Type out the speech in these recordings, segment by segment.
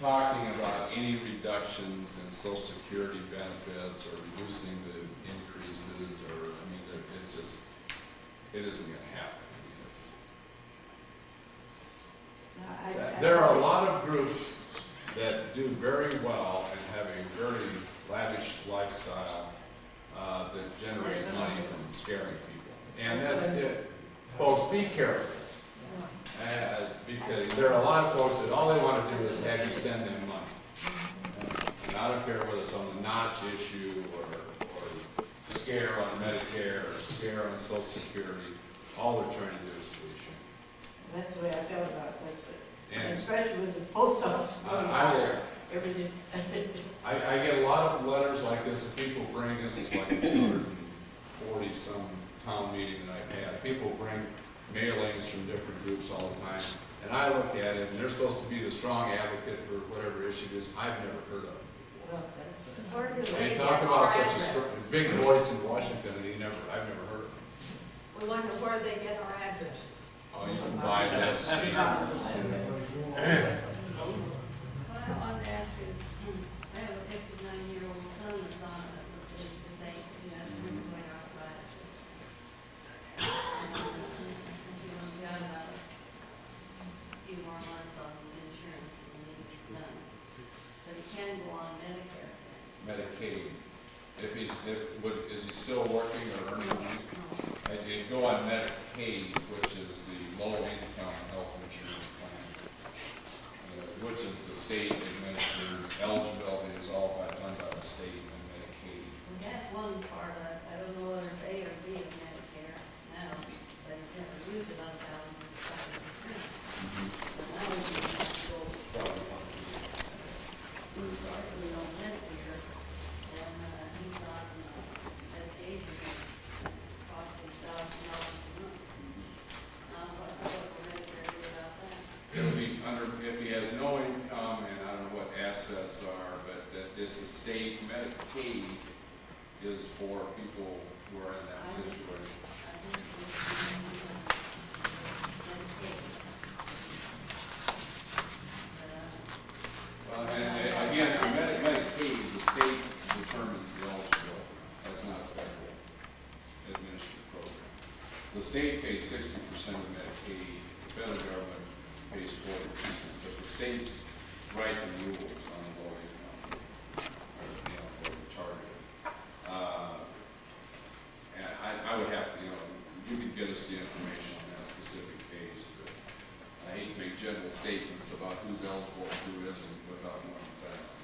talking about any reductions in Social Security benefits or reducing the increases, or, I mean, it's just, it isn't gonna happen. I mean, there are a lot of groups that do very well and have a very lavish lifestyle that generates money from scaring people. And that's it. Folks, be careful. Because there are a lot of folks that all they want to do is have you send them money. And I don't care whether it's on the notch issue or scare on Medicare or scare on Social Security. All they're trying to do is fleece you. That's the way I felt about it. That's it. And especially with the post office going out there, everything. I get a lot of letters like this that people bring. This is like a 240 some town meeting that I've had. People bring mailings from different groups all the time. And I look at it, and they're supposed to be the strong advocate for whatever issue it is. I've never heard of it before. Well, They talk about such a big voice in Washington, and I've never heard of it. We wonder where they get our addresses. Oh, you can buy this. What I wanted to ask you, I have a 59-year-old son that's on it, which is disabled, that's going out last year. He got about a few more months on his insurance and he's done. But he can go on Medicare. Medicaid. Is he still working or earning money? You go on Medicaid, which is the low-income health insurance plan, which is the state administered. Eligibility is all done by the state and Medicaid. That's one part of it. I don't know whether it's A or B of Medicare now, but he's never used it until insurance. But now we can go partly on Medicare, and he's on medication costing $1,000 a month. Now, what will Medicare do about that? It'll be under, if he has no income, and I don't know what assets are, but that it's a state. Medicaid is for people who are in that situation. Well, and again, Medicaid, the state determines the eligibility. That's not a federal administered program. The state pays 60% of Medicaid. The federal government pays 40%. But the states write the rules on the low income, or the target. And I would have to, you could get us the information on that specific case, but I hate to make general statements about who's eligible and who isn't without knowing the facts.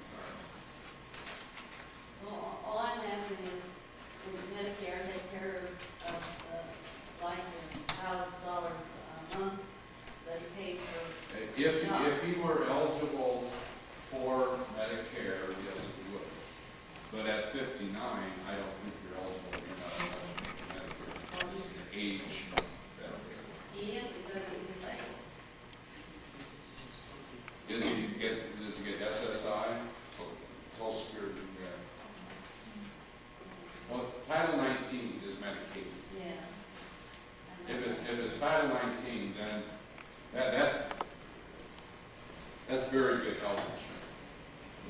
Well, all I'm asking is, will Medicare take care of like $1,000 a month that he pays for? If he were eligible for Medicare, yes, it would. But at 59, I don't think you're eligible. You're not eligible for Medicare. Just the age benefit. He is because he's disabled. Does he get SSI? So Social Security. Yeah. Well, Title 19 is Medicaid. Yeah. If it's Title 19, then that's very good health insurance.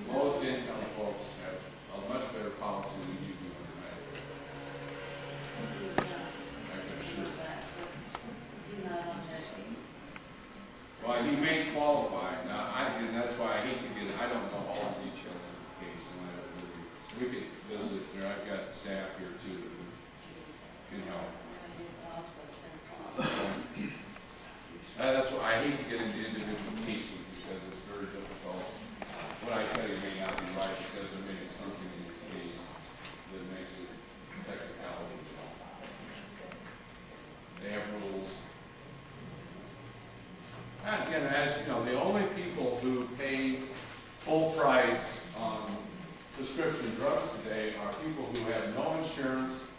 The lowest income folks have a much better policy than you do under Medicare. I can assure you. He's not on Medicaid. Well, he may qualify. Now, and that's why I hate to get, I don't know all the details of the case. And we could visit there. I've got staff here too that can help. That's why I hate to get into individual cases because it's very difficult. What I tell you may not be right because there may be something in your case that makes it technicality. They have rules. And again, as you know, the only people who pay full price on prescription drugs today are people who have no insurance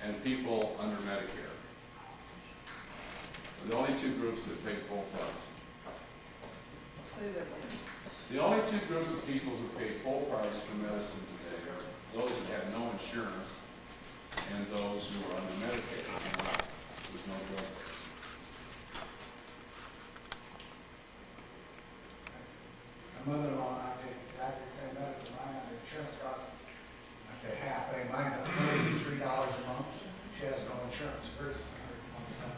and people under Medicare. The only two groups that pay full price. Say that again. The only two groups of people who pay full price for medicine today are those that have no insurance and those who are under Medicare. There's no drug. My mother-in-law mine's $183 a month. She has no insurance. Hers is $127.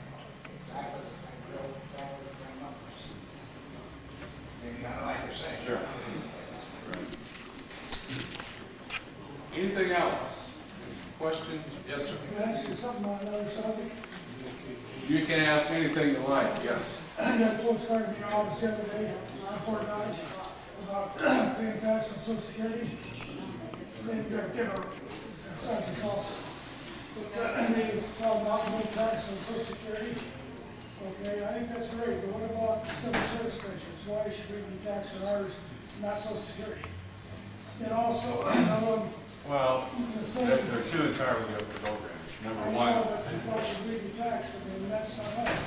Exactly the same bill, exactly the same numbers. Maybe I don't like you're saying. Sure. Anything else? Questions? Yes, sir. Can I ask you something on another subject? You can ask anything you like, yes. I got a postcard in your office the other day, Fort Dodge, about paying tax on Social Security. Then they're different subjects also. But they was talking about no tax on Social Security. Okay, I think that's great, but what about the civil service pensions? Why should we be taxing ours, not Social Security? And also, another one, Well, the same. they're two entirely different programs. Number I one, know that people should be taxed, but then that's not right.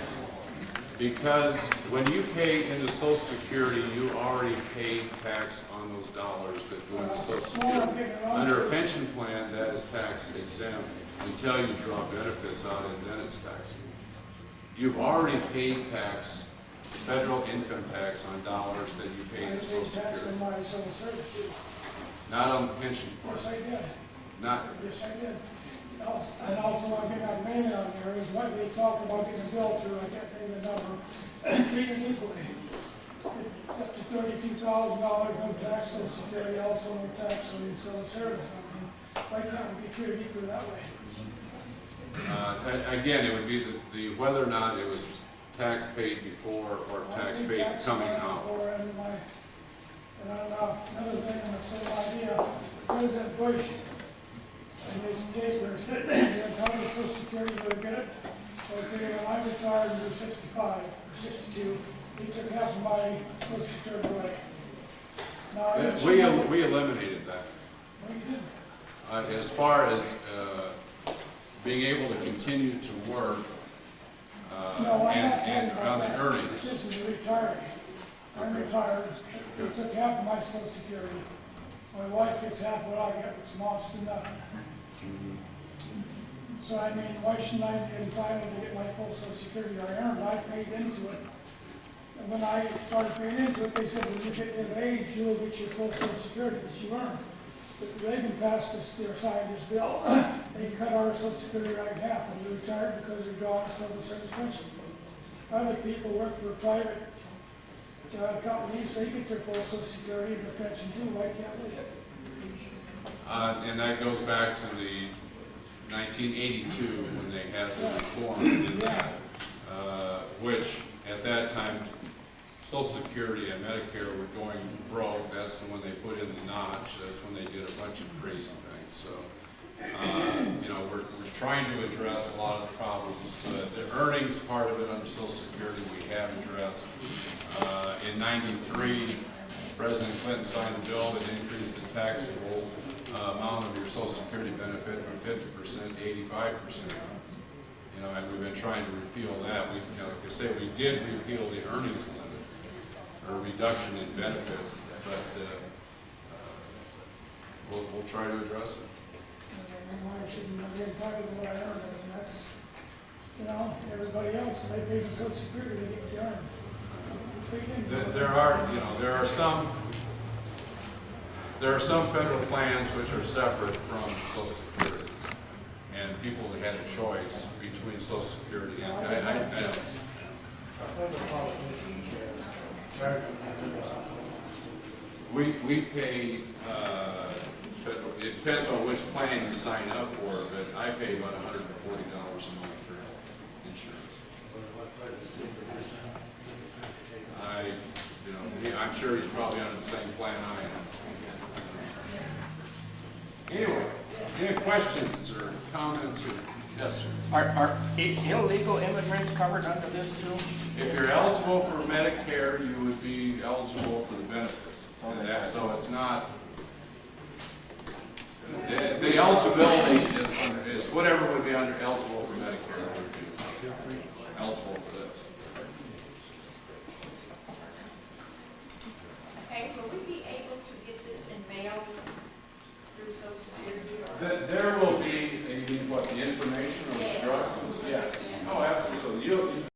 Because when you pay into Social Security, you already paid tax on those dollars that go into Social Security. Under a pension plan, that is tax exempt until you draw benefits out and then it's taxable. You've already paid tax, federal income tax on dollars that you pay I into paid Social tax on Security. my civil service too. Not on the pension Yes, part. I did. Not, Yes, I did. And also, I get that man out there, is what they talk about getting a bill through, I can't pay the number, treated equally. Up to $32,000 on tax, Social Security, also no tax on the civil service. I mean, why can't we be treated equally that way? again, it would be the whether or not it was tax paid before or tax I paid paid tax coming on it out. before, and another thing on the same idea, President Bush, and his paper sitting there, telling the Social Security to get it. Okay, when I retired when I was 65 or 62, he took half of my Social Security away. Now, I didn't see that. We eliminated that. No, you didn't. As far as being able to continue to work No, I'm not and talking on about the that. earnings. This is retiring. I'm Okay. retired. They took half of my Social Security. My wife gets half what I get, which amounts to nothing. So I mean, why shouldn't I be entitled to get my full Social Security I earned? I paid into it. And when I started paying into it, they said, when you get of age, you'll get your full Social Security that you earned. But Reagan passed this, their signed this bill. They cut our Social Security right in half when we retired because we draw a civil service pension. Other people work for private companies, they get their full Social Security and their pension too. Why can't we? And that goes back to the 1982 when they had the reform in that, which at that time, Social Security and Medicare were going broke. That's when they put in the notch. That's when they did a bunch of crazy things. So, you know, we're trying to address a lot of the problems. The earnings part of it under Social Security we have addressed. In '93, President Clinton signed a bill that increased the taxable amount of your Social Security benefit from 50% to 85%. You know, and we've been trying to repeal that. We, you know, like I say, we did repeal the earnings limit or reduction in benefits, but we'll try to address it. And why shouldn't I be entitled to what I earned? And that's, you know, everybody else, they pay the Social Security, they get what they earn. There are, you know, there are some federal plans which are separate from Social Security, and people had a choice between Social Security and I don't. We pay, it depends on which plan you sign up for, but I pay about $140 a month for insurance. I'm sure he's probably under the same plan I am. Anyway, any questions or comments or, yes, sir? Are illegal immigrants covered under this too? If you're eligible for Medicare, you would be eligible for the benefits. And that, so it's not, the eligibility is whatever would be eligible for Medicare would be eligible for this.